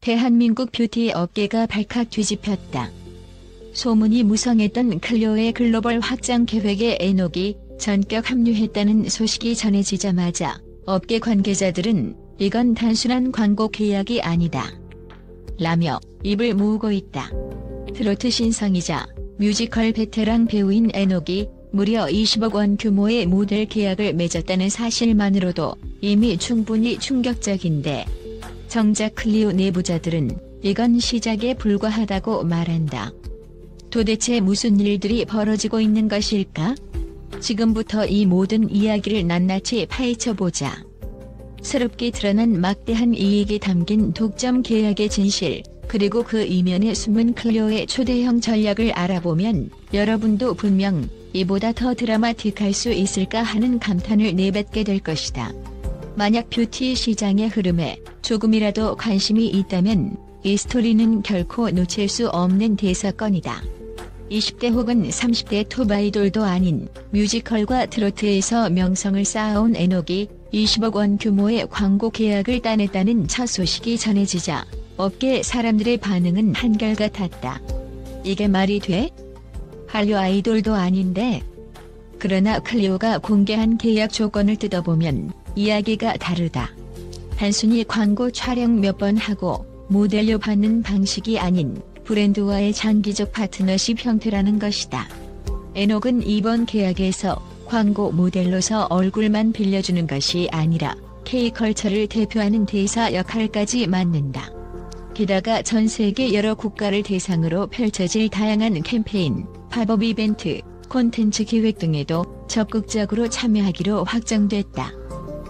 대한민국 뷰티 업계가 발칵 뒤집혔다. 소문이 무성했던 클리오의 글로벌 확장 계획에 에녹이 전격 합류했다는 소식이 전해지자마자 업계 관계자들은 이건 단순한 광고 계약이 아니다 라며 입을 모으고 있다. 트로트 신성이자 뮤지컬 베테랑 배우인 에녹이 무려 20억 원 규모의 모델 계약을 맺었다는 사실만으로도 이미 충분히 충격적인데, 정작 클리오 내부자들은 이건 시작에 불과하다고 말한다. 도대체 무슨 일들이 벌어지고 있는 것일까? 지금부터 이 모든 이야기를 낱낱이 파헤쳐보자. 새롭게 드러난 막대한 이익이 담긴 독점 계약의 진실, 그리고 그 이면에 숨은 클리오의 초대형 전략을 알아보면 여러분도 분명 이보다 더 드라마틱할 수 있을까 하는 감탄을 내뱉게 될 것이다. 만약 뷰티 시장의 흐름에 조금이라도 관심이 있다면 이 스토리는 결코 놓칠 수 없는 대사건이다. 20대 혹은 30대 톱 아이돌도 아닌 뮤지컬과 트로트에서 명성을 쌓아온 에녹이 20억 원 규모의 광고 계약을 따냈다는 첫 소식이 전해지자 업계 사람들의 반응은 한결같았다. 이게 말이 돼? 한류 아이돌도 아닌데? 그러나 클리오가 공개한 계약 조건을 뜯어보면 이야기가 다르다. 단순히 광고 촬영 몇 번 하고 모델료 받는 방식이 아닌 브랜드와의 장기적 파트너십 형태라는 것이다. 에녹은 이번 계약에서 광고 모델로서 얼굴만 빌려주는 것이 아니라 K컬처를 대표하는 대사 역할까지 맡는다. 게다가 전 세계 여러 국가를 대상으로 펼쳐질 다양한 캠페인, 팝업 이벤트, 콘텐츠 기획 등에도 적극적으로 참여하기로 확정됐다.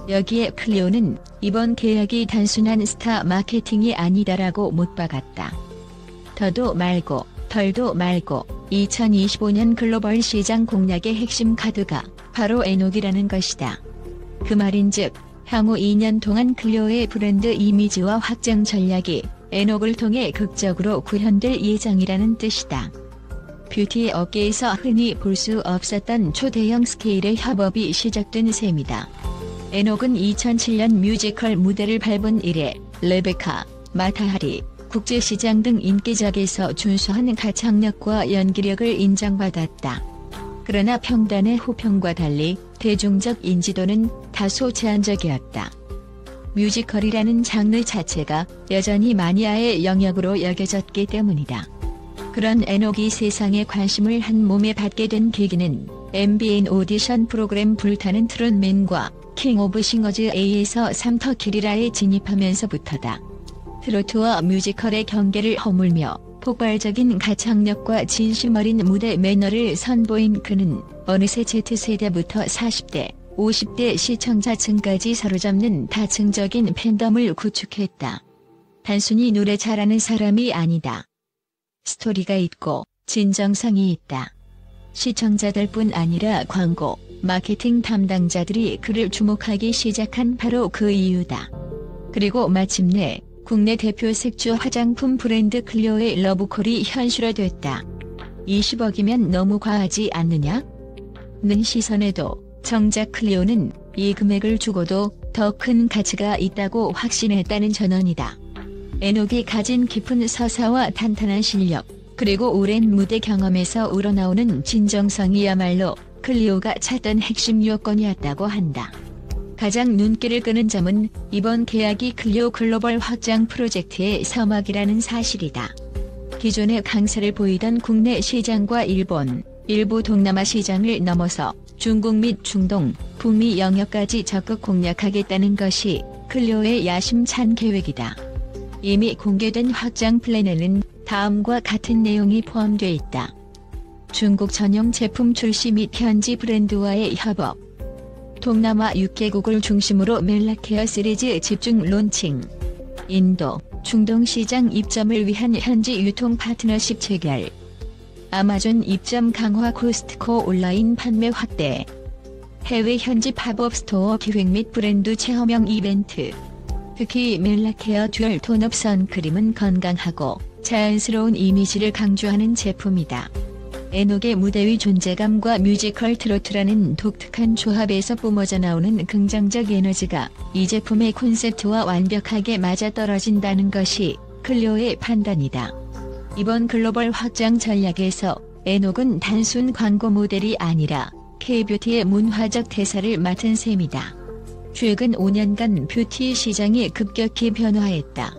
여기에 클리오는 이번 계약이 단순한 스타 마케팅이 아니다라고 못 박았다. 더도 말고 덜도 말고 2025년 글로벌 시장 공략의 핵심 카드가 바로 에녹이라는 것이다. 그 말인즉 향후 2년 동안 클리오의 브랜드 이미지와 확장 전략이 에녹을 통해 극적으로 구현될 예정이라는 뜻이다. 뷰티 업계에서 흔히 볼 수 없었던 초대형 스케일의 협업이 시작된 셈이다. 에녹은 2007년 뮤지컬 무대를 밟은 이래 레베카, 마타하리, 국제시장 등 인기작에서 준수한 가창력과 연기력을 인정받았다. 그러나 평단의 호평과 달리 대중적 인지도는 다소 제한적이었다. 뮤지컬이라는 장르 자체가 여전히 마니아의 영역으로 여겨졌기 때문이다. 그런 에녹이 세상의 관심을 한 몸에 받게 된 계기는 MBN 오디션 프로그램 불타는 트롯맨과 킹 오브 싱어즈 A에서 3터 키리라에 진입하면서부터다. 트로트와 뮤지컬의 경계를 허물며 폭발적인 가창력과 진심 어린 무대 매너를 선보인 그는 어느새 Z세대부터 40대, 50대 시청자층까지 사로잡는 다층적인 팬덤을 구축했다. 단순히 노래 잘하는 사람이 아니다. 스토리가 있고 진정성이 있다. 시청자들뿐 아니라 광고, 마케팅 담당자들이 그를 주목하기 시작한 바로 그 이유다. 그리고 마침내 국내 대표 색조 화장품 브랜드 클리오의 러브콜이 현실화됐다. 20억이면 너무 과하지 않느냐? 는 시선에도 정작 클리오는 이 금액을 주고도 더 큰 가치가 있다고 확신했다는 전언이다. 에녹이 가진 깊은 서사와 탄탄한 실력, 그리고 오랜 무대 경험에서 우러나오는 진정성이야말로 클리오가 찾던 핵심 요건이었다고 한다. 가장 눈길을 끄는 점은 이번 계약이 클리오 글로벌 확장 프로젝트의 서막이라는 사실이다. 기존의 강세를 보이던 국내 시장과 일본, 일부 동남아 시장을 넘어서 중국 및 중동, 북미 영역까지 적극 공략하겠다는 것이 클리오의 야심찬 계획이다. 이미 공개된 확장 플랜에는 다음과 같은 내용이 포함되어 있다. 중국 전용 제품 출시 및 현지 브랜드와의 협업, 동남아 6개국을 중심으로 멜라케어 시리즈 집중 론칭, 인도, 중동 시장 입점을 위한 현지 유통 파트너십 체결, 아마존 입점 강화 코스트코 온라인 판매 확대, 해외 현지 팝업 스토어 기획 및 브랜드 체험형 이벤트. 특히 멜라케어 듀얼 톤업 선크림은 건강하고 자연스러운 이미지를 강조하는 제품이다. 에녹의 무대 위 존재감과 뮤지컬 트로트라는 독특한 조합에서 뿜어져 나오는 긍정적 에너지가 이 제품의 콘셉트와 완벽하게 맞아떨어진다는 것이 클리오의 판단이다. 이번 글로벌 확장 전략에서 에녹은 단순 광고 모델이 아니라 K-뷰티의 문화적 대사를 맡은 셈이다. 최근 5년간 뷰티 시장이 급격히 변화했다.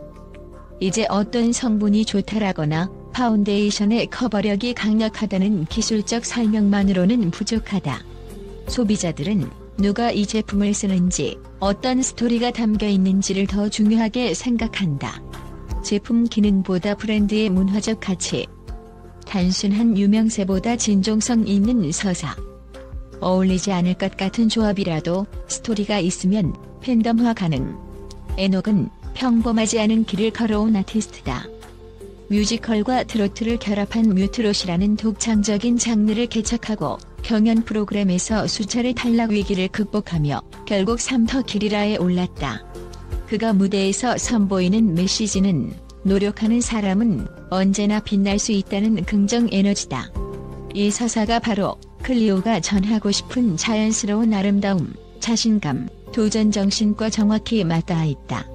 이제 어떤 성분이 좋다라거나 파운데이션의 커버력이 강력하다는 기술적 설명만으로는 부족하다. 소비자들은 누가 이 제품을 쓰는지, 어떤 스토리가 담겨 있는지를 더 중요하게 생각한다. 제품 기능보다 브랜드의 문화적 가치. 단순한 유명세보다 진정성 있는 서사. 어울리지 않을 것 같은 조합이라도 스토리가 있으면 팬덤화 가능. 에녹은 평범하지 않은 길을 걸어온 아티스트다. 뮤지컬과 트로트를 결합한 뮤트롯이라는 독창적인 장르를 개척하고 경연 프로그램에서 수차례 탈락 위기를 극복하며 결국 3터 길이라에 올랐다. 그가 무대에서 선보이는 메시지는 노력하는 사람은 언제나 빛날 수 있다는 긍정 에너지다. 이 서사가 바로 클리오가 전하고 싶은 자연스러운 아름다움, 자신감, 도전 정신과 정확히 맞닿아 있다.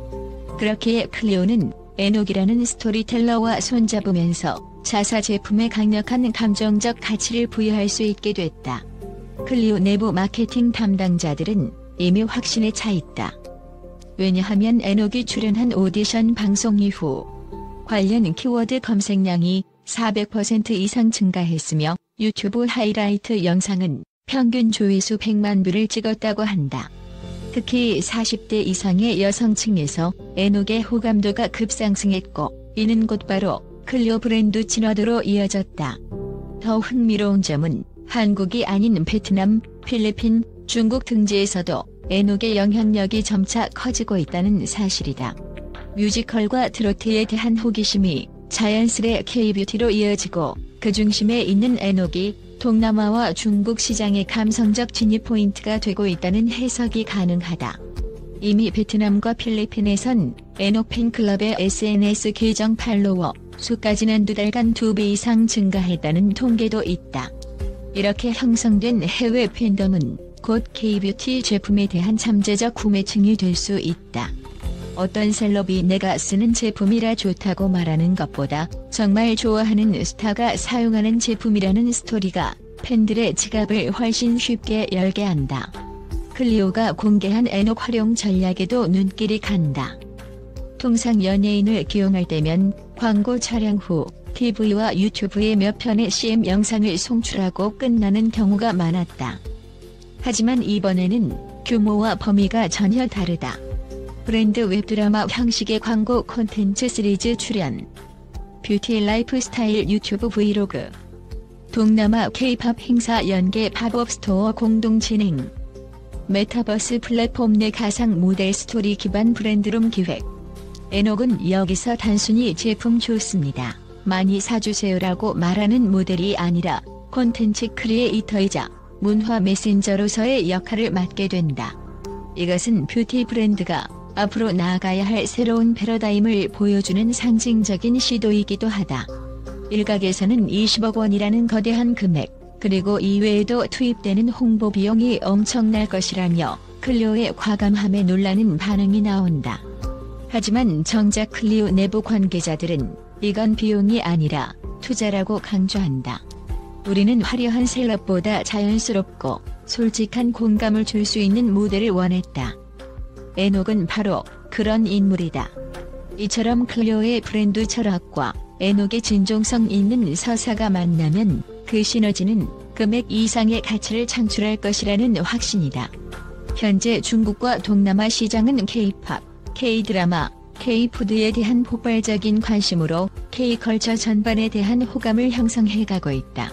그렇기에 클리오는 에녹이라는 스토리텔러와 손잡으면서 자사 제품에 강력한 감정적 가치를 부여할 수 있게 됐다. 클리오 내부 마케팅 담당자들은 이미 확신에 차 있다. 왜냐하면 에녹이 출연한 오디션 방송 이후 관련 키워드 검색량이 400% 이상 증가했으며 유튜브 하이라이트 영상은 평균 조회수 100만 뷰를 찍었다고 한다. 특히 40대 이상의 여성층에서 에녹의 호감도가 급상승했고 이는 곧바로 클리오 브랜드 진화도로 이어졌다. 더 흥미로운 점은 한국이 아닌 베트남, 필리핀, 중국 등지에서도 에녹의 영향력이 점차 커지고 있다는 사실이다. 뮤지컬과 트로트에 대한 호기심이 자연스레 K-뷰티로 이어지고 그 중심에 있는 에녹이 동남아와 중국 시장의 감성적 진입 포인트가 되고 있다는 해석이 가능하다. 이미 베트남과 필리핀에선 에녹 팬클럽의 SNS 계정 팔로워 수까지는 2달간 2배 이상 증가했다는 통계도 있다. 이렇게 형성된 해외 팬덤은 곧 K-뷰티 제품에 대한 잠재적 구매층이 될 수 있다. 어떤 셀럽이 내가 쓰는 제품이라 좋다고 말하는 것보다 정말 좋아하는 스타가 사용하는 제품이라는 스토리가 팬들의 지갑을 훨씬 쉽게 열게 한다. 클리오가 공개한 에녹 활용 전략에도 눈길이 간다. 통상 연예인을 기용할 때면 광고 촬영 후 TV와 유튜브에 몇 편의 CM 영상을 송출하고 끝나는 경우가 많았다. 하지만 이번에는 규모와 범위가 전혀 다르다. 브랜드 웹드라마 형식의 광고 콘텐츠 시리즈 출연, 뷰티 라이프스타일 유튜브 브이로그, 동남아 K-팝 행사 연계 팝업 스토어 공동 진행, 메타버스 플랫폼 내 가상 모델 스토리 기반 브랜드룸 기획. 에녹은 여기서 단순히 제품 좋습니다, 많이 사주세요라고 말하는 모델이 아니라 콘텐츠 크리에이터이자 문화 메신저로서의 역할을 맡게 된다. 이것은 뷰티 브랜드가 앞으로 나아가야 할 새로운 패러다임을 보여주는 상징적인 시도이기도 하다. 일각에서는 20억 원이라는 거대한 금액, 그리고 이외에도 투입되는 홍보 비용이 엄청날 것이라며 클리오의 과감함에 놀라는 반응이 나온다. 하지만 정작 클리오 내부 관계자들은 이건 비용이 아니라 투자라고 강조한다. 우리는 화려한 셀럽보다 자연스럽고 솔직한 공감을 줄 수 있는 모델을 원했다. 에녹은 바로 그런 인물이다. 이처럼 클리오의 브랜드 철학과 에녹의 진정성 있는 서사가 만나면 그 시너지는 금액 이상의 가치를 창출할 것이라는 확신이다. 현재 중국과 동남아 시장은 K-팝, K-드라마, K-푸드에 대한 폭발적인 관심으로 K-컬처 전반에 대한 호감을 형성해가고 있다.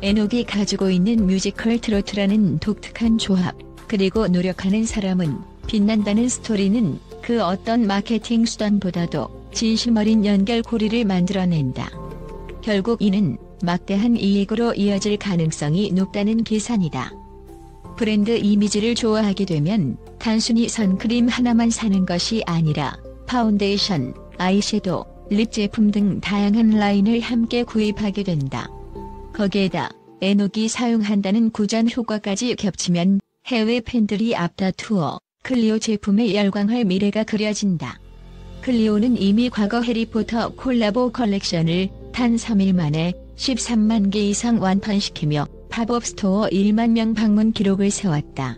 에녹이 가지고 있는 뮤지컬 트로트라는 독특한 조합, 그리고 노력하는 사람은 빛난다는 스토리는 그 어떤 마케팅 수단보다도 진심 어린 연결고리를 만들어낸다. 결국 이는 막대한 이익으로 이어질 가능성이 높다는 계산이다. 브랜드 이미지를 좋아하게 되면 단순히 선크림 하나만 사는 것이 아니라 파운데이션, 아이섀도우, 립 제품 등 다양한 라인을 함께 구입하게 된다. 거기에다 에녹이 사용한다는 구전 효과까지 겹치면 해외 팬들이 앞다투어 클리오 제품에 열광할 미래가 그려진다. 클리오는 이미 과거 해리포터 콜라보 컬렉션을 단 3일 만에 13만 개 이상 완판시키며 팝업 스토어 1만 명 방문 기록을 세웠다.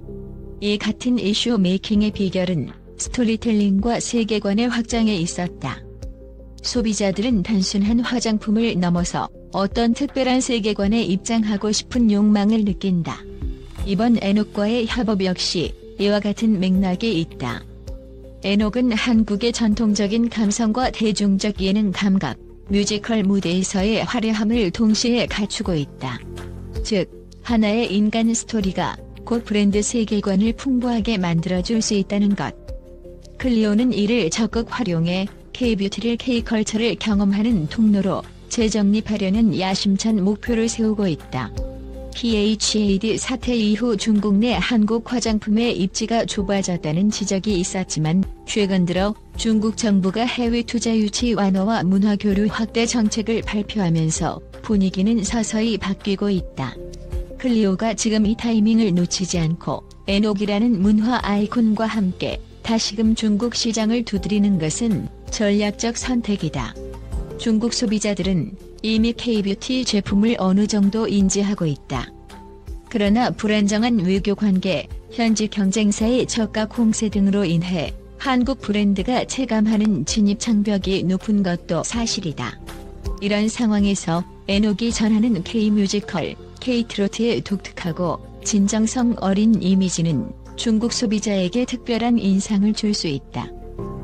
이 같은 이슈 메이킹의 비결은 스토리텔링과 세계관의 확장에 있었다. 소비자들은 단순한 화장품을 넘어서 어떤 특별한 세계관에 입장하고 싶은 욕망을 느낀다. 이번 에녹과의 협업 역시 이와 같은 맥락이 있다. 에녹은 한국의 전통적인 감성과 대중적 예능 감각, 뮤지컬 무대에서의 화려함을 동시에 갖추고 있다. 즉, 하나의 인간 스토리가 곧 브랜드 세계관을 풍부하게 만들어줄 수 있다는 것. 클리오는 이를 적극 활용해 K-뷰티를 K-컬처를 경험하는 통로로 재정립하려는 야심찬 목표를 세우고 있다. PHAD 사태 이후 중국 내 한국 화장품의 입지가 좁아졌다는 지적이 있었지만 최근 들어 중국 정부가 해외 투자 유치 완화와 문화 교류 확대 정책을 발표하면서 분위기는 서서히 바뀌고 있다. 클리오가 지금 이 타이밍을 놓치지 않고 에녹이라는 문화 아이콘과 함께 다시금 중국 시장을 두드리는 것은 전략적 선택이다. 중국 소비자들은 이미 K-뷰티 제품을 어느 정도 인지하고 있다. 그러나 불안정한 외교 관계, 현지 경쟁사의 저가 공세 등으로 인해 한국 브랜드가 체감하는 진입 장벽이 높은 것도 사실이다. 이런 상황에서 에녹이 전하는 K-뮤지컬, K-트로트의 독특하고 진정성 어린 이미지는 중국 소비자에게 특별한 인상을 줄 수 있다.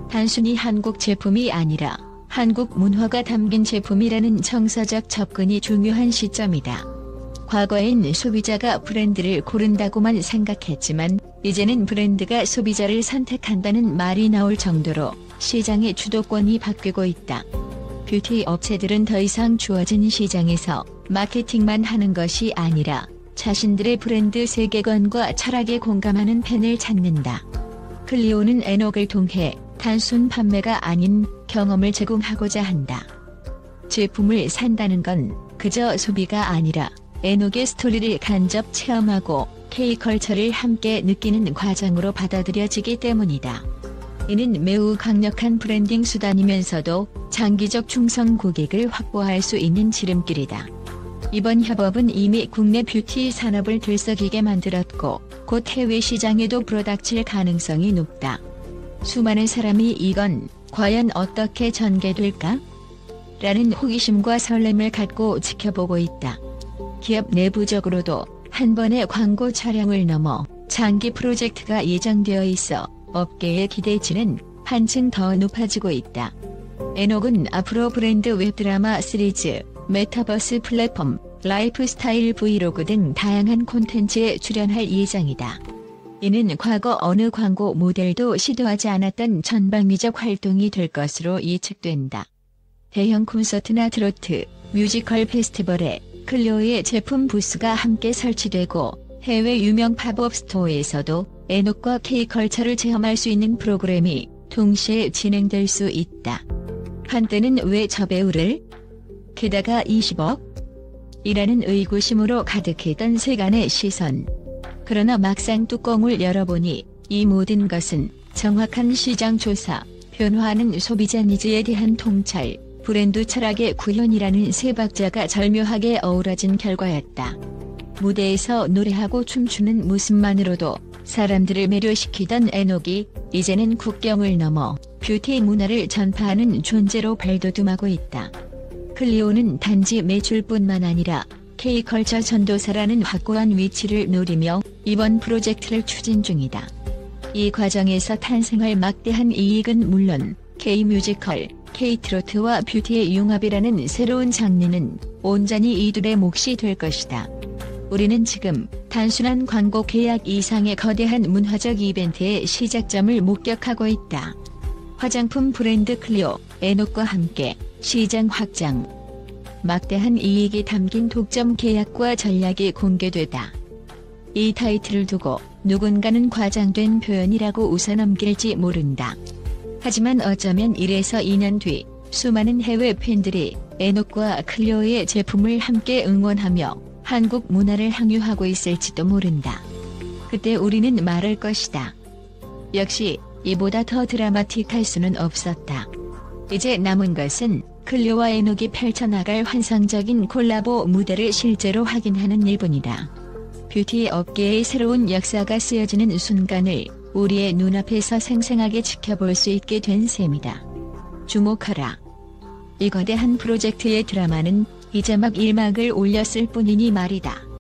단순히 한국 제품이 아니라 한국 문화가 담긴 제품이라는 정서적 접근이 중요한 시점이다. 과거엔 소비자가 브랜드를 고른다고만 생각했지만 이제는 브랜드가 소비자를 선택한다는 말이 나올 정도로 시장의 주도권이 바뀌고 있다. 뷰티 업체들은 더 이상 주어진 시장에서 마케팅만 하는 것이 아니라 자신들의 브랜드 세계관과 철학에 공감하는 팬을 찾는다. 클리오는 에녹을 통해 단순 판매가 아닌 경험을 제공하고자 한다. 제품을 산다는 건 그저 소비가 아니라 에녹의 스토리를 간접 체험하고 K-컬처를 함께 느끼는 과정으로 받아들여지기 때문이다. 이는 매우 강력한 브랜딩 수단이면서도 장기적 충성 고객을 확보할 수 있는 지름길이다. 이번 협업은 이미 국내 뷰티 산업을 들썩이게 만들었고 곧 해외 시장에도 불어닥칠 가능성이 높다. 수많은 사람이 이건 과연 어떻게 전개될까? 라는 호기심과 설렘을 갖고 지켜보고 있다. 기업 내부적으로도 한 번의 광고 촬영을 넘어 장기 프로젝트가 예정되어 있어 업계의 기대치는 한층 더 높아지고 있다. 에녹은 앞으로 브랜드 웹드라마 시리즈, 메타버스 플랫폼, 라이프스타일 브이로그 등 다양한 콘텐츠에 출연할 예정이다. 이는 과거 어느 광고 모델도 시도하지 않았던 전방위적 활동이 될 것으로 예측된다. 대형 콘서트나 트로트, 뮤지컬 페스티벌에 클리오의 제품 부스가 함께 설치되고 해외 유명 팝업 스토어에서도 에녹과 K-컬처를 체험할 수 있는 프로그램이 동시에 진행될 수 있다. 한때는 왜 저 배우를? 게다가 20억? 이라는 의구심으로 가득했던 세간의 시선. 그러나 막상 뚜껑을 열어보니 이 모든 것은 정확한 시장 조사, 변화하는 소비자 니즈에 대한 통찰, 브랜드 철학의 구현이라는 세 박자가 절묘하게 어우러진 결과였다. 무대에서 노래하고 춤추는 모습만으로도 사람들을 매료시키던 에녹이 이제는 국경을 넘어 뷰티 문화를 전파하는 존재로 발돋움하고 있다. 클리오는 단지 매출뿐만 아니라 K-컬처 전도사라는 확고한 위치를 노리며 이번 프로젝트를 추진 중이다. 이 과정에서 탄생할 막대한 이익은 물론 K-뮤지컬, K-트로트와 뷰티의 융합이라는 새로운 장르는 온전히 이들의 몫이 될 것이다. 우리는 지금 단순한 광고 계약 이상의 거대한 문화적 이벤트의 시작점을 목격하고 있다. 화장품 브랜드 클리오, 에녹과 함께 시장 확장. 막대한 이익이 담긴 독점 계약과 전략이 공개되다. 이 타이틀을 두고 누군가는 과장된 표현이라고 웃어넘길지 모른다. 하지만 어쩌면 1에서 2년 뒤 수많은 해외 팬들이 에녹과 클레오의 제품을 함께 응원하며 한국 문화를 향유하고 있을지도 모른다. 그때 우리는 말할 것이다. 역시 이보다 더 드라마틱할 수는 없었다. 이제 남은 것은 클레오와 에녹이 펼쳐나갈 환상적인 콜라보 무대를 실제로 확인하는 일뿐이다. 뷰티 업계의 새로운 역사가 쓰여지는 순간을 우리의 눈앞에서 생생하게 지켜볼 수 있게 된 셈이다. 주목하라. 이 거대한 프로젝트의 드라마는 이제 막 1막을 올렸을 뿐이니 말이다.